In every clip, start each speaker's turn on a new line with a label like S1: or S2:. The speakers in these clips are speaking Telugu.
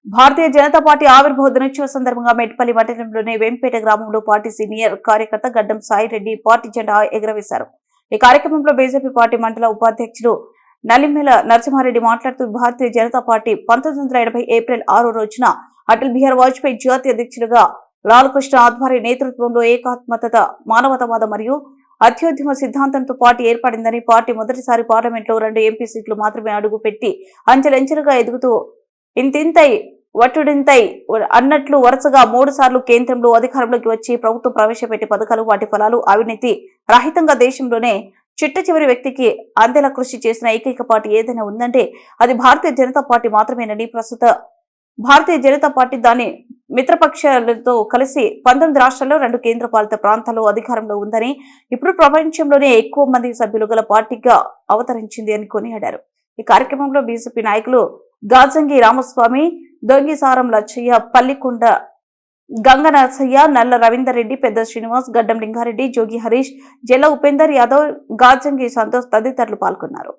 S1: భారతీయ జనతా పార్టీ ఆవిర్భావ దినోత్సవ సందర్భంగా మెట్పల్లి మండలంలోని వేంపేట గ్రామంలో పార్టీ సీనియర్ కార్యకర్త గడ్డం సాయిరెడ్డి పార్టీ జెండా ఎగురవేశారు. ఈ కార్యక్రమంలో బీజేపీ పార్టీ మండల ఉపాధ్యక్షుడు నలిమెల నరసింహారెడ్డి మాట్లాడుతూ భారతీయ జనతా పార్టీ 1980 ఏప్రిల్ 6 రోజున అటల్ బిహారీ వాజ్పేయి జాతీయ అధ్యక్షుడిగా లాల్కృష్ణ ఆధ్వర్య నేతృత్వంలో ఏకాత్మత, మానవతావాద మరియు అత్యుద్యమ సిద్ధాంతంతో పార్టీ ఏర్పడిందని, పార్టీ మొదటిసారి పార్లమెంట్లో 2 ఎంపీ సీట్లు మాత్రమే అడుగు పెట్టి అంచెలంచెలుగా ఎదుగుతూ ఇంతింతై వట్టుడింతై అన్నట్లు వరుసగా 3 సార్లు కేంద్రంలో అధికారంలోకి వచ్చి ప్రభుత్వం ప్రవేశపెట్టే పథకాలు, వాటి ఫలాలు అవినీతి రహితంగా దేశంలోనే చిట్ట చివరి వ్యక్తికి అందేలా కృషి చేసిన ఏకైక పార్టీ ఏదైనా ఉందంటే అది భారతీయ జనతా పార్టీ మాత్రమేనని, ప్రస్తుత భారతీయ జనతా పార్టీ దాని మిత్రపక్షాలతో కలిసి 19 రాష్ట్రాల్లో 2 కేంద్రపాలిత ప్రాంతాల్లో అధికారంలో ఉందని, ఇప్పుడు ప్రపంచంలోనే ఎక్కువ మంది సభ్యులు గల పార్టీగా అవతరించింది అని కొనియాడారు. ఈ కార్యక్రమంలో బీజేపీ నాయకులు గాజంగి రామస్వామి, దొంగిసారం లచ్చయ్య, పల్లికొండ గంగనరసయ్య, నల్ల రవీందర్ రెడ్డి, పెద్ద శ్రీనివాస్, గడ్డం లింగారెడ్డి, జోగి హరీష్, జల్ల ఉపేందర్ యాదవ్, గాజంగి సంతోష్ తదితరులు పాల్గొన్నారు.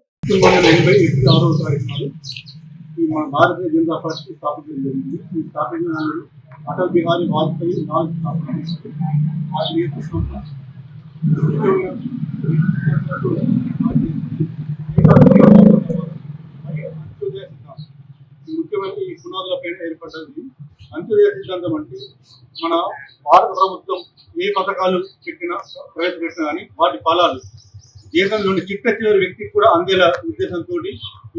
S2: భారతీయ జనతా పార్టీ స్థాపించడం జరిగింది. ఈ స్థాపించిన అటల్ బిహారీ వాజ్పేయి ముఖ్యమైన ఈ పునాదుల పైన ఏర్పడ్డది. అంత్యోదయ సిద్ధాంతం అంటే మన భారత ప్రభుత్వం ఏ పథకాలు ప్రవేశపెట్టినా కానీ వాటి ఫలాలు దేశంలోని చిట్ట చివరి వ్యక్తికి కూడా అందేలా ఉద్దేశంతో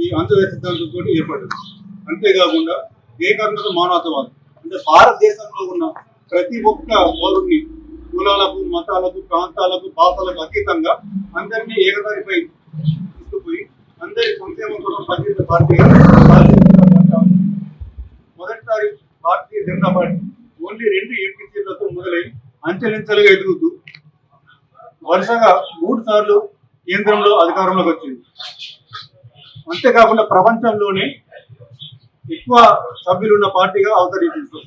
S2: ఈ అంత్యోదయ సిద్ధాంతంతో ఏర్పడింది. అంతేకాకుండా ఏకాత్మక, మానవతావాదం అంటే భారతదేశంలో ఉన్న ప్రతి ఒక్క పౌరుడిని కులాలకు, మతాలకు, ప్రాంతాలకు, భాషలకు అతీతంగా అందరినీ ఏకదారిపై తీసుకుపోయి అందరి సంక్షేమం కోసం పనిచేసే పార్టీ మొదటిసారి Bharatiya Janata party only 2 MP సీట్లతో మొదలై అంచెలంచెలుగా ఎదుగుతూ వరుసగా 3 సార్లు కేంద్రంలో అధికారంలోకి వచ్చింది. అంతేకాకుండా ప్రపంచంలోనే ఎక్కువ సభ్యులున్న పార్టీగా అవతరించింది.